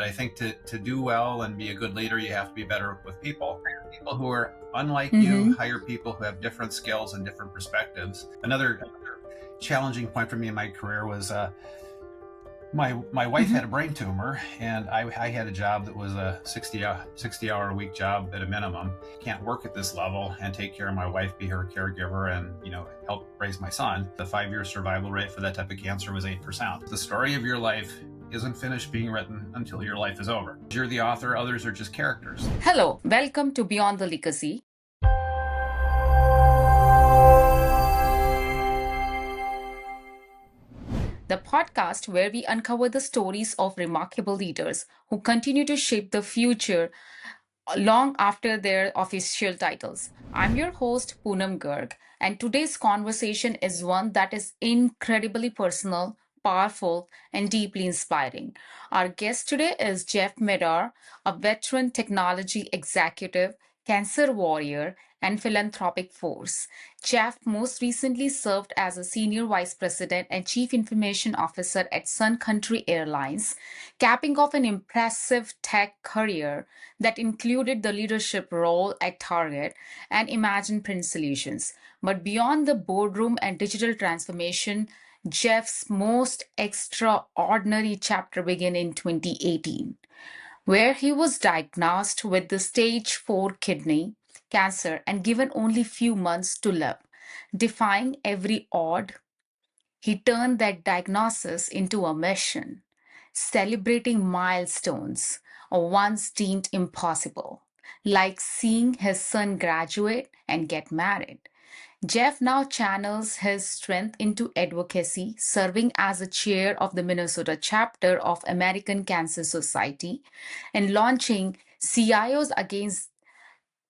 I think to do well and be a good leader, you have to be better with people. Hire people who are unlike Mm-hmm. you, hire people who have different skills and different perspectives. Another challenging point for me in my career was my wife Mm-hmm. had a brain tumor, and I had a job that was a 60 hour a week job at a minimum. Can't work at this level and take care of my wife, be her caregiver, and help raise my son. The 5-year survival rate for that type of cancer was 8%. The story of your life isn't finished being written until your life is over. You're the author, others are just characters. Hello, welcome to Beyond the Legacy. The podcast where we uncover the stories of remarkable leaders who continue to shape the future long after their official titles. I'm your host, Poonam Garg, and today's conversation is one that is incredibly personal, powerful, and deeply inspiring. Our guest today is Jeff Madar, a veteran technology executive, cancer warrior, and philanthropic force. Jeff most recently served as a senior vice president and chief information officer at Sun Country Airlines, capping off an impressive tech career that included the leadership role at Target and Imagine Print Solutions. But beyond the boardroom and digital transformation, Jeff's most extraordinary chapter began in 2018, where he was diagnosed with the stage 4 kidney cancer and given only few months to live. Defying every odd, he turned that diagnosis into a mission, celebrating milestones once deemed impossible, like seeing his son graduate and get married. Jeff now channels his strength into advocacy, serving as a chair of the Minnesota chapter of American Cancer Society and launching CIOs Against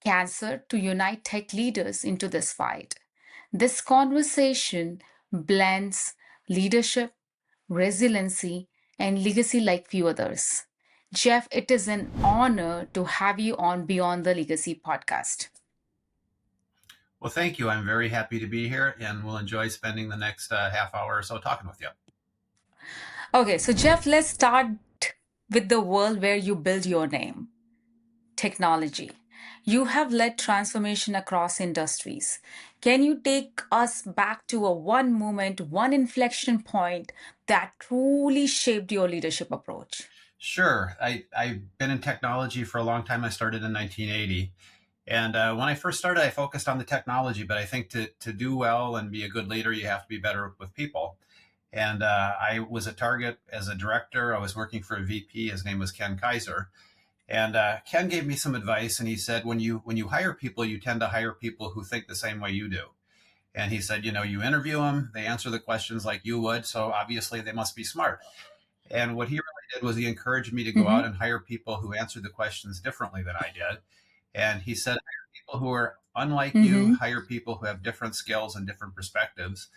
Cancer to unite tech leaders into this fight. This conversation blends leadership, resiliency, and legacy like few others. Jeff, it is an honor to have you on Beyond the Legacy podcast. Well, thank you. I'm very happy to be here, and will enjoy spending the next half hour or so talking with you. Okay, so Jeff, let's start with the world where you build your name, technology. You have led transformation across industries. Can you take us back to a one moment, one inflection point that truly shaped your leadership approach? Sure. I've been in technology for a long time. I started in 1980. And when I first started, I focused on the technology, but I think to do well and be a good leader, you have to be better with people. And I was at Target as a director. I was working for a VP. His name was Ken Kaiser. And Ken gave me some advice, and he said, when you hire people, you tend to hire people who think the same way you do. And he said, you interview them, they answer the questions like you would, so obviously they must be smart. And what he really did was he encouraged me to go out Mm-hmm. and hire people who answered the questions differently than I did. And he said, hire people who are unlike you, Mm-hmm. hire people who have different skills and different perspectives.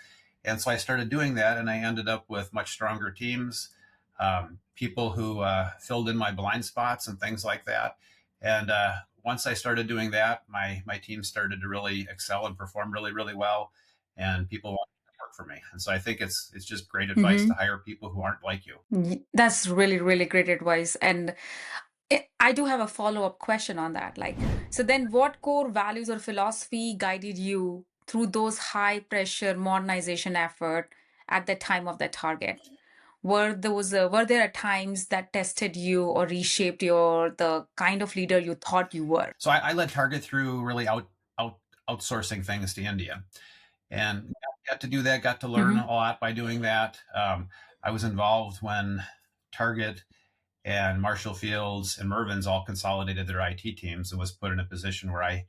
And so I started doing that, and I ended up with much stronger teams, people who filled in my blind spots and things like that. And once I started doing that, my team started to really excel and perform really, really well, and people wanted to work for me. And so I think it's just great advice to Mm-hmm. hire people who aren't like you. That's really, really great advice. And I do have a follow-up question on that. So then what core values or philosophy guided you through those high pressure modernization effort at the time of that target? Were there times that tested you or reshaped the kind of leader you thought you were? So I led Target through really outsourcing things to India, and got to do that. Got to learn Mm-hmm. a lot by doing that. I was involved when Target and Marshall Fields and Mervyn's all consolidated their IT teams and was put in a position where I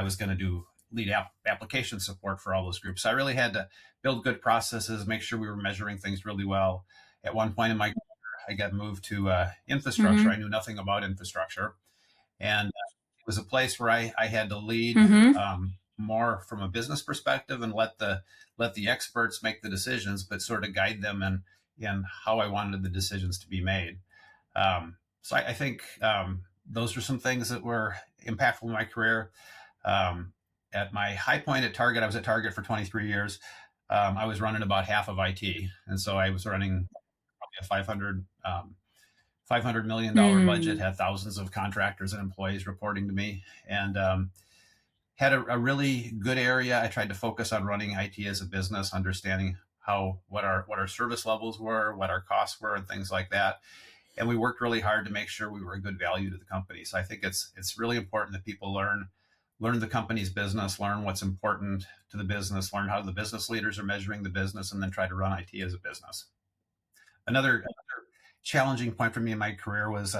was going to do lead application support for all those groups. So I really had to build good processes, make sure we were measuring things really well. At one point in my career, I got moved to infrastructure. I Mm-hmm. knew nothing about infrastructure, and it was a place where I had to lead Mm-hmm. more from a business perspective and let the experts make the decisions, but sort of guide them in how I wanted the decisions to be made. So I think those are some things that were impactful in my career. At my high point at Target, I was at Target for 23 years. I was running about half of IT, and so I was running probably a $500 million budget, Mm. had thousands of contractors and employees reporting to me, and had a really good area. I tried to focus on running IT as a business, understanding what our service levels were, what our costs were, and things like that. And we worked really hard to make sure we were a good value to the company. So I think it's really important that people learn the company's business, learn what's important to the business, learn how the business leaders are measuring the business, and then try to run IT as a business. Another challenging point for me in my career was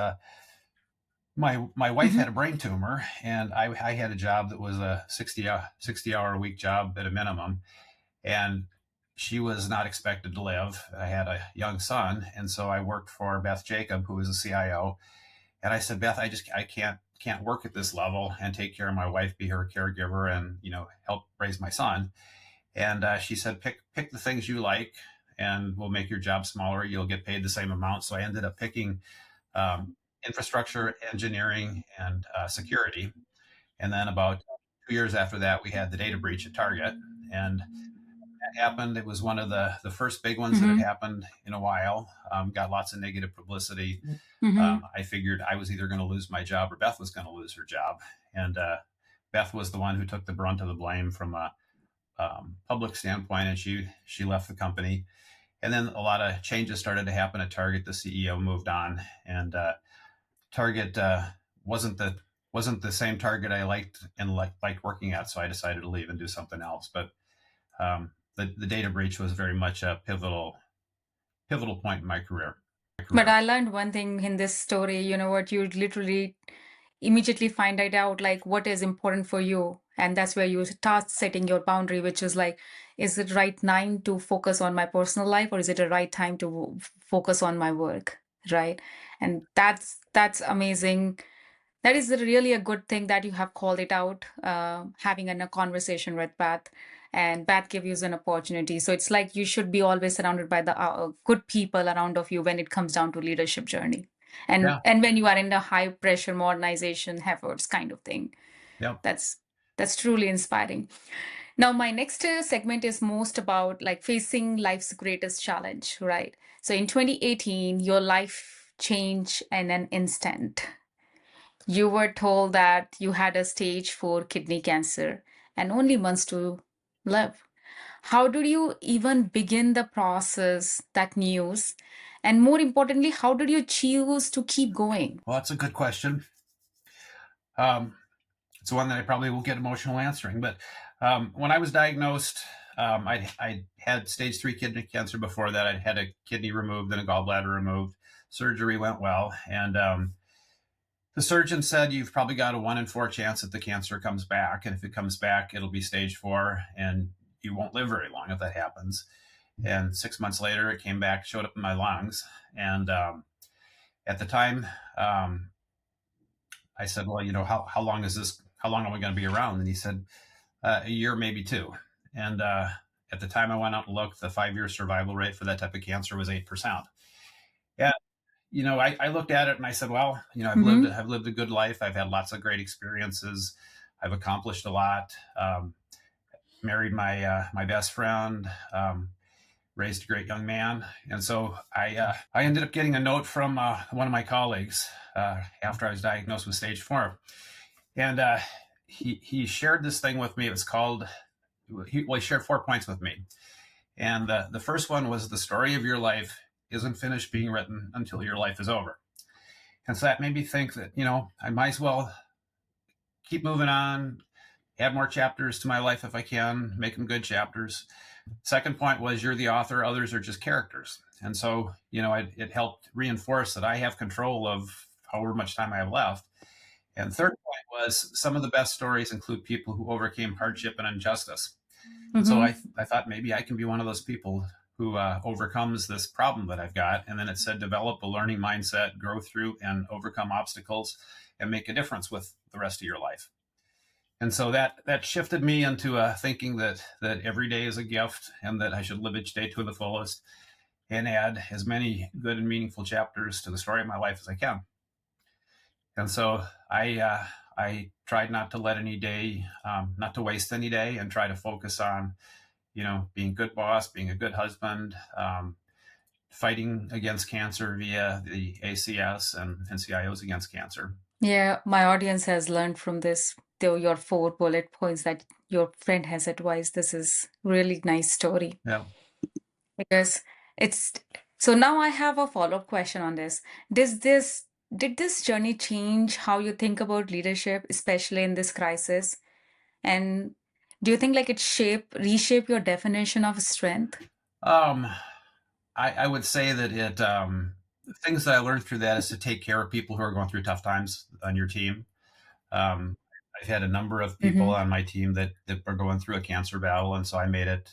my wife Mm-hmm. had a brain tumor, and I had a job that was a 60 hour a week job at a minimum, and she was not expected to live. I had a young son, and so I worked for Beth Jacob, who was a CIO, and I said, Beth, I can't work at this level and take care of my wife, be her caregiver, and help raise my son. And she said, pick the things you like, and we'll make your job smaller. You'll get paid the same amount. So I ended up picking um, infrastructure, engineering, and security. And then about 2 years after that, we had the data breach at Target, and that happened. It was one of the first big ones that had Mm-hmm. happened in a while. Got lots of negative publicity. Mm-hmm. I figured I was either going to lose my job or Beth was going to lose her job, and Beth was the one who took the brunt of the blame from a public standpoint, and she left the company. And then a lot of changes started to happen at Target. The CEO moved on, and Target wasn't the same Target I liked and liked working at. So I decided to leave and do something else. But the data breach was very much a pivotal point in my career. But I learned one thing in this story, you know what, you literally immediately find it out like what is important for you. And that's where you start setting your boundary, which is like, is it right time to focus on my personal life or is it a right time to focus on my work? Right. And that's amazing. That is really a good thing that you have called it out, having a conversation with Beth, and Beth gives you an opportunity. So it's like you should be always surrounded by the good people around of you when it comes down to leadership journey, Yeah. and when you are in the high pressure modernization efforts kind of thing. Yep. That's that's truly inspiring. Now, my next segment is most about like facing life's greatest challenge, right? So in 2018, your life changed in an instant. You were told that you had a stage 4 kidney cancer and only months to live. How did you even begin the process, that news? And more importantly, how did you choose to keep going? Well, that's a good question. Um, it's one that I probably won't get emotional answering. But when I was diagnosed, I had stage 3 kidney cancer before that. I had a kidney removed and a gallbladder removed. Surgery went well, and the surgeon said you've probably got a 1 in 4 chance that the cancer comes back, and if it comes back, it'll be stage 4, and you won't live very long if that happens. And 6 months later, it came back, showed up in my lungs, and at the time, I said, "Well, how long is this? How long am I going to be around?" And he said, "A year, maybe two." And at the time I went out and looked, the 5 year survival rate for that type of cancer was 8%. Yeah, I looked at it and I said, well, I've lived Mm-hmm. I've lived a good life. I've had lots of great experiences. I've accomplished a lot. Married my best friend. Raised a great young man, and so I ended up getting a note from one of my colleagues after I was diagnosed with stage 4, and he shared this thing with me. It was called. He shared 4 points with me, and the first one was the story of your life isn't finished being written until your life is over. And so that made me think that, I might as well keep moving on, add more chapters to my life if I can, make them good chapters. Second point was you're the author, others are just characters. And so, it helped reinforce that I have control of however much time I have left. And third point was some of the best stories include people who overcame hardship and injustice. And so Mm-hmm. I thought maybe I can be one of those people who overcomes this problem that I've got. And then it said, develop a learning mindset, grow through and overcome obstacles, and make a difference with the rest of your life. And so that shifted me into thinking that every day is a gift and that I should live each day to the fullest and add as many good and meaningful chapters to the story of my life as I can. And so I tried not to let any day, not to waste any day, and try to focus on being a good boss, being a good husband, fighting against cancer via the ACS and CIOs Against Cancer. Yeah, my audience has learned from this, though your 4 bullet points that your friend has advised. This is really nice story Yeah. because it's so now I have a follow-up question on this. Does this did this journey change how you think about leadership, especially in this crisis? And do you think like it reshape your definition of strength? Um, I would say that the things that I learned through that is to take care of people who are going through tough times on your team. Um, I've had a number of people Mm-hmm. on my team that were going through a cancer battle, and so I made it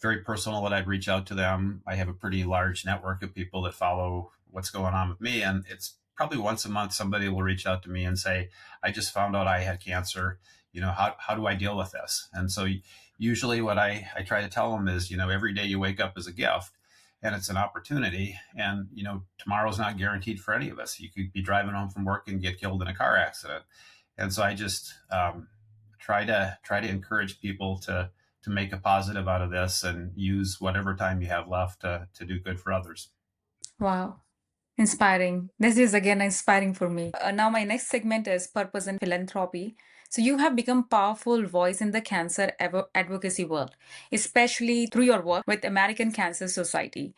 very personal that I'd reach out to them. I have a pretty large network of people that follow what's going on with me, and it's probably once a month somebody will reach out to me and say, "I just found out I had cancer. How do I deal with this?" And so usually what I try to tell them is, every day you wake up is a gift. And it's an opportunity. And, tomorrow's not guaranteed for any of us. You could be driving home from work and get killed in a car accident. And so I just try to encourage people to make a positive out of this and use whatever time you have left to do good for others. Wow. Inspiring. This is again inspiring for me. Now my next segment is purpose and philanthropy. So you have become powerful voice in the cancer advocacy world, especially through your work with American Cancer Society.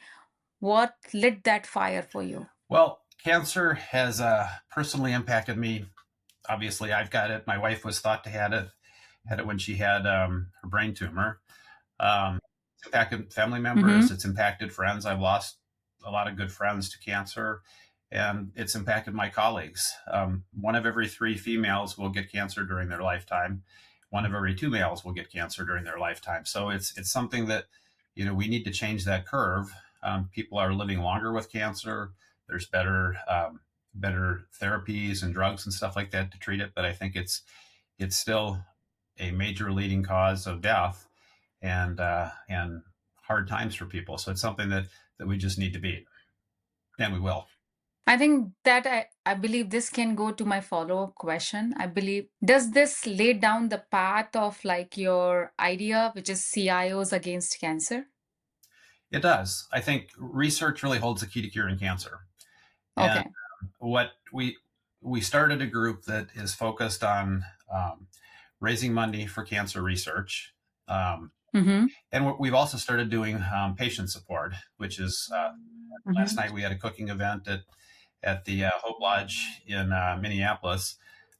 What lit that fire for you? Well, cancer has personally impacted me. Obviously, I've got it. My wife was thought to had it when she had her brain tumor. It's impacted family members. Mm-hmm. It's impacted friends. I've lost a lot of good friends to cancer, and it's impacted my colleagues. One of every three females will get cancer during their lifetime. One of every two males will get cancer during their lifetime. So it's something that we need to change that curve. People are living longer with cancer. There's better therapies and drugs and stuff like that to treat it, but I think it's still a major leading cause of death and hard times for people. So it's something that we just need to beat, and we will. I think that I believe this can go to my follow-up question. I believe, does this lay down the path of like your idea, which is CIOs Against Cancer? It does. I think research really holds the key to curing cancer. And Okay. what we started a group that is focused on raising money for cancer research. Mm-hmm. And we've also started doing patient support, which is last Mm-hmm. night we had a cooking event at the Hope Lodge in Minneapolis.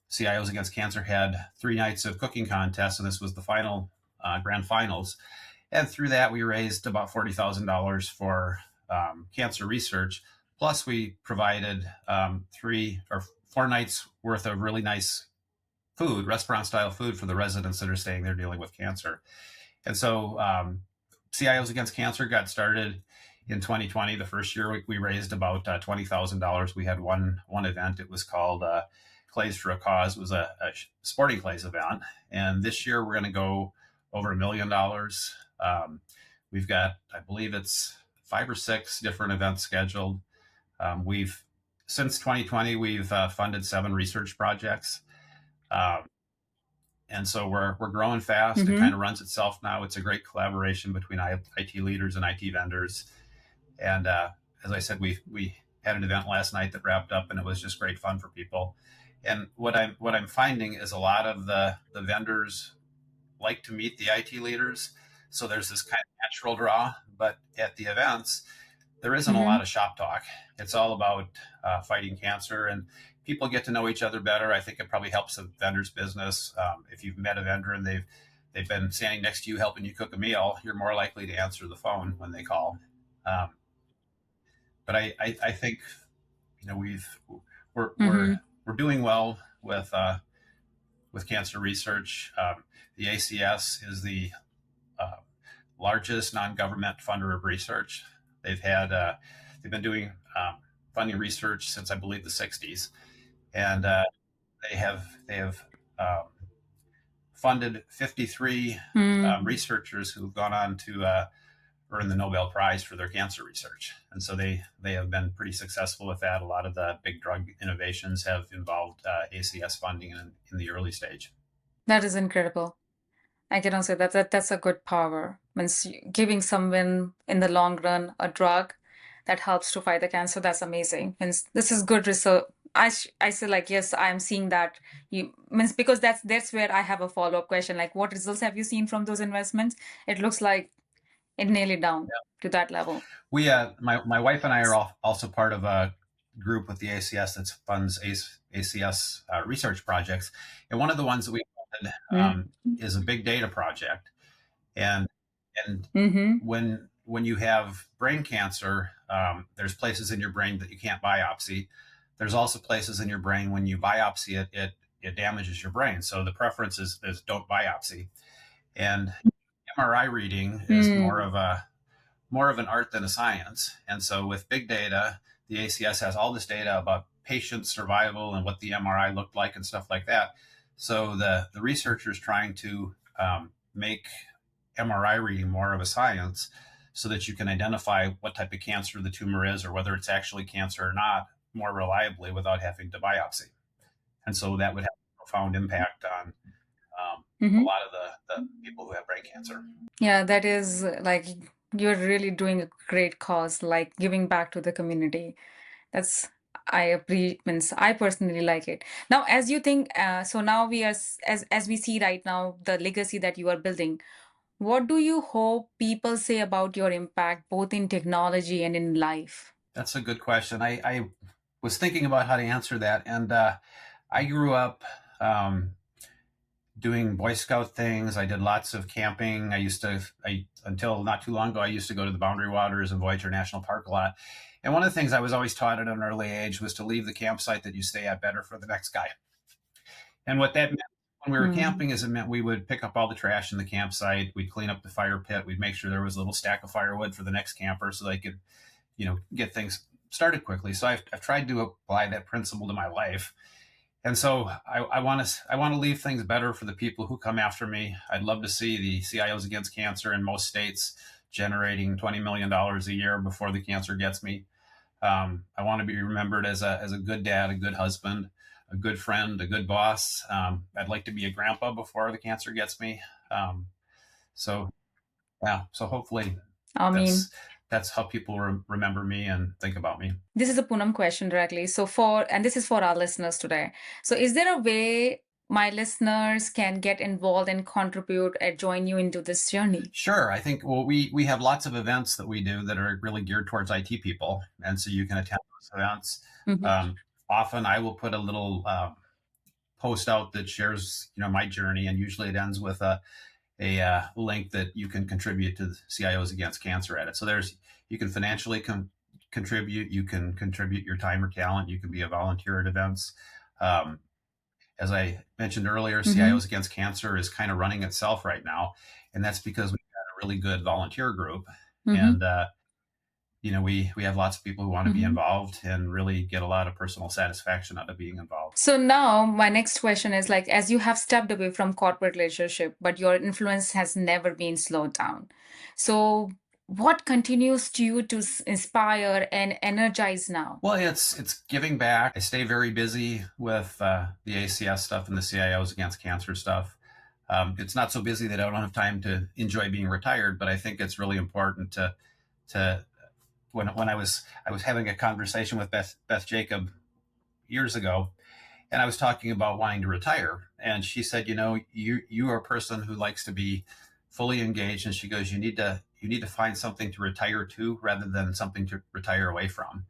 CIOs Against Cancer had 3 nights of cooking contests, and this was the final grand finals. And through that, we raised about $40,000 for cancer research. Plus, we provided 3 or 4 nights worth of really nice food, restaurant style food for the residents that are staying there dealing with cancer. And so CIOs Against Cancer got started in 2020. The first year we raised about $20,000. We had one event. It was called Clays for a Cause. It was a sporting clays event. And this year we're going to go over $1 million. We've got, I believe it's 5 or 6 different events scheduled. We've since 2020 we've funded 7 research projects. Um, and so we're growing fast. It kind Mm-hmm. of runs itself now. It's a great collaboration between IT leaders and IT vendors. And as I said, we had an event last night that wrapped up, and it was just great fun for people. And what I'm finding is a lot of the vendors like to meet the IT leaders, so there's this kind of natural draw. But at the events, there isn't a lot Mm-hmm. of shop talk. It's all about fighting cancer, and people get to know each other better. I think it probably helps the vendor's business. If you've met a vendor and they've been standing next to you helping you cook a meal, you're more likely to answer the phone when they call. Um, but I think we've we're we're Mm-hmm. we're doing well with cancer research. The ACS is the uh, largest non-government funder of research. They've been doing funding research since I believe the '60s, and they have um, funded 53 Mm. researchers who've gone on to earn the Nobel Prize for their cancer research, and so they have been pretty successful with that. A lot of the big drug innovations have involved ACS funding in the early stage. That is incredible. I can also say that's a good power. Means giving someone in the long run a drug that helps to fight the cancer, that's amazing. Means this is good research. I say like yes, I'm seeing that you means because that's where I have a follow-up question. Like what results have you seen from those investments? It looks like it nearly down to that level. We, my wife and I are also part of a group with the ACS that funds ACS research projects, and one of the ones that we funded is a big data project, and Mm-hmm. when you have brain cancer, there's places in your brain that you can't biopsy. There's also places in your brain when you biopsy it damages your brain. So the preference is don't biopsy. And MRI reading is Mm. more of an art than a science. And so with big data, the ACS has all this data about patient survival and what the MRI looked like and stuff like that. So the researchers trying to make MRI reading more of a science so that you can identify what type of cancer the tumor is or whether it's actually cancer or not more reliably without having to biopsy. And so that would have a profound impact on a Mm-hmm. lot of the people who have brain cancer. Yeah, that is like you're really doing a great cause, like giving back to the community. That's I appreciate means I personally like it. Now, as you think, so now we are as we see right now the legacy that you are building. What do you hope people say about your impact both in technology and in life? That's a good question. I was thinking about how to answer that. And I grew up doing Boy Scout things. I did lots of camping. Until not too long ago, I used to go to the Boundary Waters and Voyager National Park a lot. And one of the things I was always taught at an early age was to leave the campsite that you stay at better for the next guy. And what that meant when we were Mm. camping is it meant we would pick up all the trash in the campsite. We'd clean up the fire pit. We'd make sure there was a little stack of firewood for the next camper so they could, get things started quickly. So I've tried to apply that principle to my life. And so I want to leave things better for the people who come after me. I'd love to see the CIOs Against Cancer in most states generating $20 million a year before the cancer gets me. I want to be remembered as a good dad, a good husband, a good friend, a good boss. I'd like to be a grandpa before the cancer gets me. Um, so yeah, so hopefully I mean, that's that's how people remember me and think about me. this is a Poonam question directly. So and this is for our listeners today. So is there a way my listeners can get involved and contribute and join you into this journey? Sure, I think we have lots of events that we do that are really geared towards IT people, and so you can attend those events. Mhm. Often I will put a little post out that shares my journey, and usually it ends with a link that you can contribute to the CIOs Against Cancer at it. So you can financially contribute, you can contribute your time or talent, you can be a volunteer at events. Um, as I mentioned earlier, Mhm. CIOs Against Cancer is kind of running itself right now, and that's because we've got a really good volunteer group, Mhm. and we have lots of people who want to be Mhm. involved and really get a lot of personal satisfaction out of being involved. So now my next question is like as you have stepped away from corporate leadership, but your influence has never been slowed down. So what continues to you to inspire and energize now? Well, it's giving back. I stay very busy with the ACS stuff and the CIOs Against Cancer stuff. It's not so busy that I don't have time to enjoy being retired, but I think it's really important to when I was having a conversation with Beth Jacob years ago, and I was talking about wanting to retire, and she said, you are a person who likes to be fully engaged, and she goes, you need to find something to retire to rather than something to retire away from.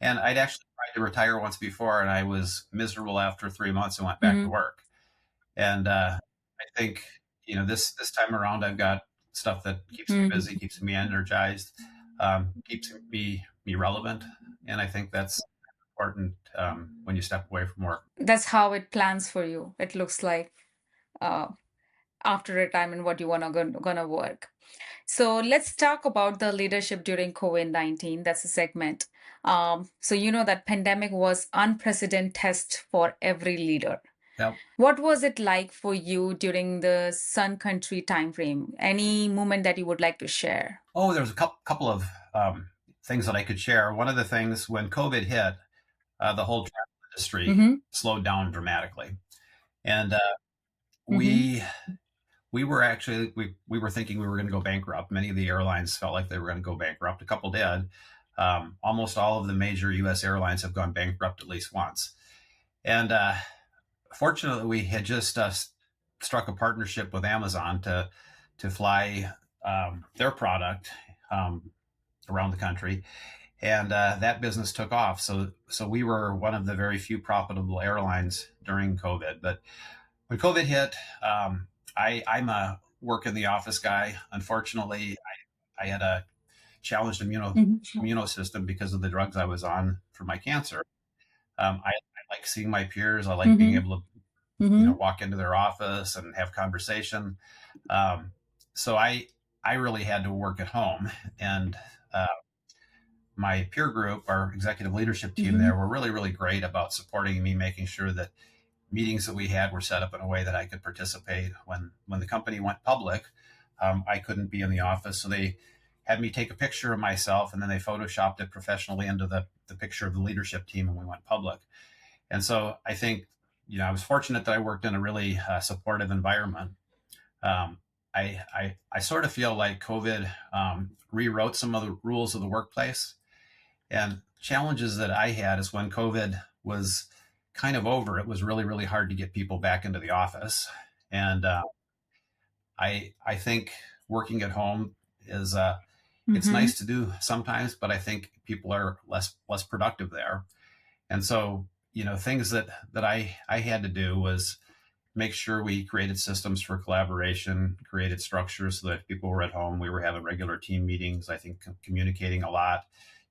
And I'd actually tried to retire once before, and I was miserable after 3 months and went back to Mhm. work. And I think this time around, I've got stuff that keeps me busy, Mhm. keeps me energized, keeps me relevant, and I think that's important when you step away from work. That's how it plans for you. It looks like uh, after retirement, what you wanna gonna work. So let's talk about the leadership during COVID-19. That's a segment. So you know that pandemic was unprecedented test for every leader. Yep. What was it like for you during the Sun Country timeframe? Any moment that you would like to share? Oh, there was a couple of things that I could share. One of the things when COVID hit, the whole travel industry Mm-hmm. slowed down dramatically, and Mm-hmm. we we were actually we were thinking we were going to go bankrupt. Many of the airlines felt like they were going to go bankrupt. A couple did. Almost all of the major U.S. airlines have gone bankrupt at least once. And fortunately, we had just struck a partnership with Amazon to fly their product um, around the country, and that business took off. So we were one of the very few profitable airlines during COVID. But when COVID hit, I'm a work in the office guy. Unfortunately, I had a challenged immune system because of the drugs I was on for my cancer. I like seeing my peers. I like being Mm-hmm. able to Mm-hmm. walk into their office and have conversation. Um, so I really had to work at home, and uh, my peer group, our executive leadership team Mm-hmm. there, were really really great about supporting me, making sure that meetings that we had were set up in a way that I could participate. When the company went public, I couldn't be in the office, so they had me take a picture of myself, and then they photoshopped it professionally into the picture of the leadership team when we went public. And so I think, I was fortunate that I worked in a really supportive environment. Um, I sort of feel like COVID rewrote some of the rules of the workplace. And challenges that I had is when COVID was kind of over, it was really, really hard to get people back into the office. And I think working at home is it's Mm-hmm. nice to do sometimes, but I think people are less productive there. And so, things that I had to do was make sure we created systems for collaboration, created structures so that people were at home. We were having regular team meetings. I think communicating a lot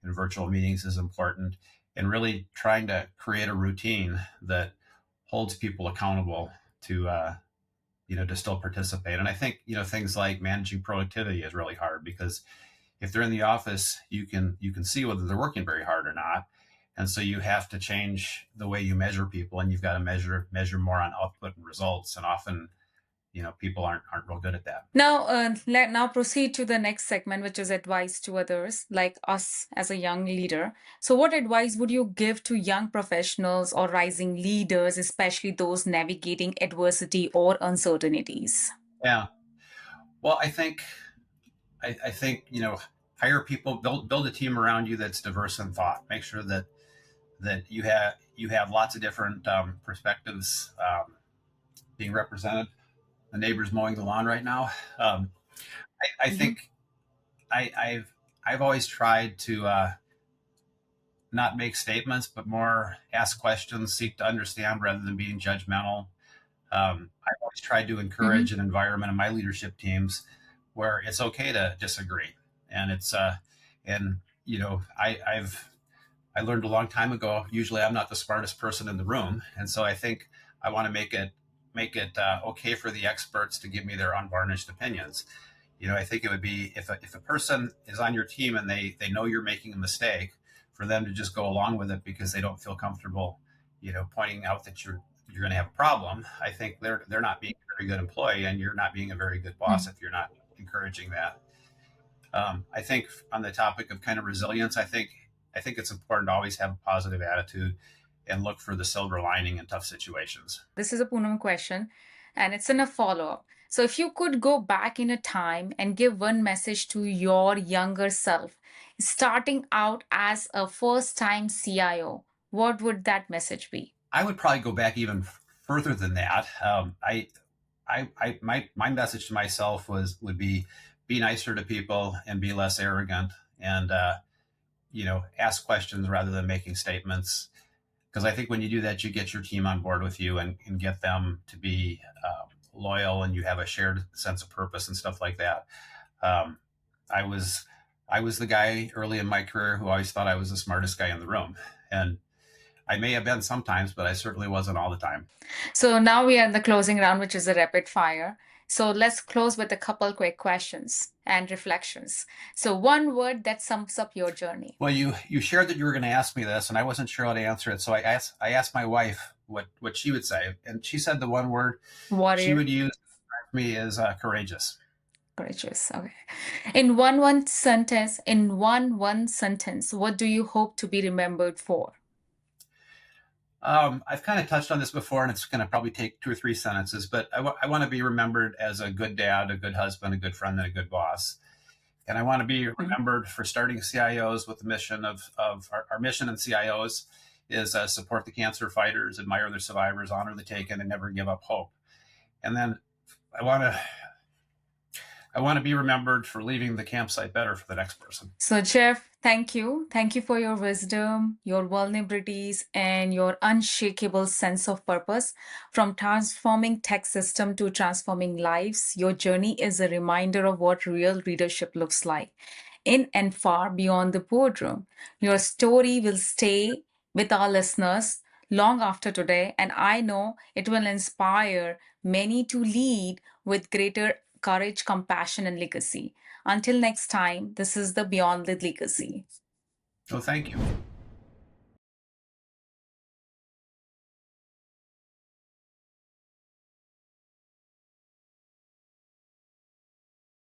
in virtual meetings is important, and really trying to create a routine that holds people accountable to to still participate. And I think things like managing productivity is really hard because if they're in the office, you can see whether they're working very hard or not. And so you have to change the way you measure people, and you've got to measure more on output and results. And often, people aren't real good at that. Now, let now proceed to the next segment, which is advice to others like us as a young leader. So, what advice would you give to young professionals or rising leaders, especially those navigating adversity or uncertainties? Yeah. Well, I think hire people, build a team around you that's diverse in thought. Make sure that you have lots of different perspectives being represented. The neighbor's mowing the lawn right now. I Mm-hmm. think I've always tried to not make statements, but more ask questions, seek to understand rather than being judgmental. I've always tried to Mm-hmm. encourage an environment in my leadership teams where it's okay to disagree, and and I learned a long time ago. Usually, I'm not the smartest person in the room, and so I think I want to make it okay for the experts to give me their unvarnished opinions. I think it would be if a person is on your team and they know you're making a mistake, for them to just go along with it because they don't feel comfortable, pointing out that you're going to have a problem. I think they're not being a very good employee, and you're not being a very good boss if you're not encouraging that. I think on the topic of kind of resilience, I think it's important to always have a positive attitude and look for the silver lining in tough situations. This is a Poonam question, and it's in a follow up. So, if you could go back in a time and give one message to your younger self, starting out as a first time CIO, what would that message be? I would probably go back even further than that. My message to myself would be nicer to people and be less arrogant, and ask questions rather than making statements. Because I think when you do that, you get your team on board with you, and get them to be loyal, and you have a shared sense of purpose and stuff like that. Um, I was I was the guy early in my career who always thought I was the smartest guy in the room, and I may have been sometimes, but I certainly wasn't all the time. So, now we are in the closing round, which is a rapid fire. So, let's close with a couple quick questions and reflections. So, one word that sums up your journey. Well, you shared that you were going to ask me this, and I wasn't sure how to answer it, so I asked my wife what she would say, and she said the one word she Warrior, would use for me is courageous. courageous. Okay. In one sentence, what do you hope to be remembered for? I've kind of touched on this before, and it's going to probably take two or three sentences, but I want to be remembered as a good dad, a good husband, a good friend, and a good boss. And I want to be Mhm. remembered for starting CIOs with the mission of our mission in CIOs is support the cancer fighters, admire their survivors, honor the taken, and never give up hope. And then I want to I want to be remembered for leaving the campsite better for the next person. So, Jeff, thank you. Thank you for your wisdom, your vulnerabilities, and your unshakable sense of purpose. From transforming tech system to transforming lives, your journey is a reminder of what real leadership looks like in and far beyond the boardroom. Your story will stay with our listeners long after today, and I know it will inspire many to lead with greater courage, compassion, and legacy. Until next time, this is the Beyond the Legacy. So thank you.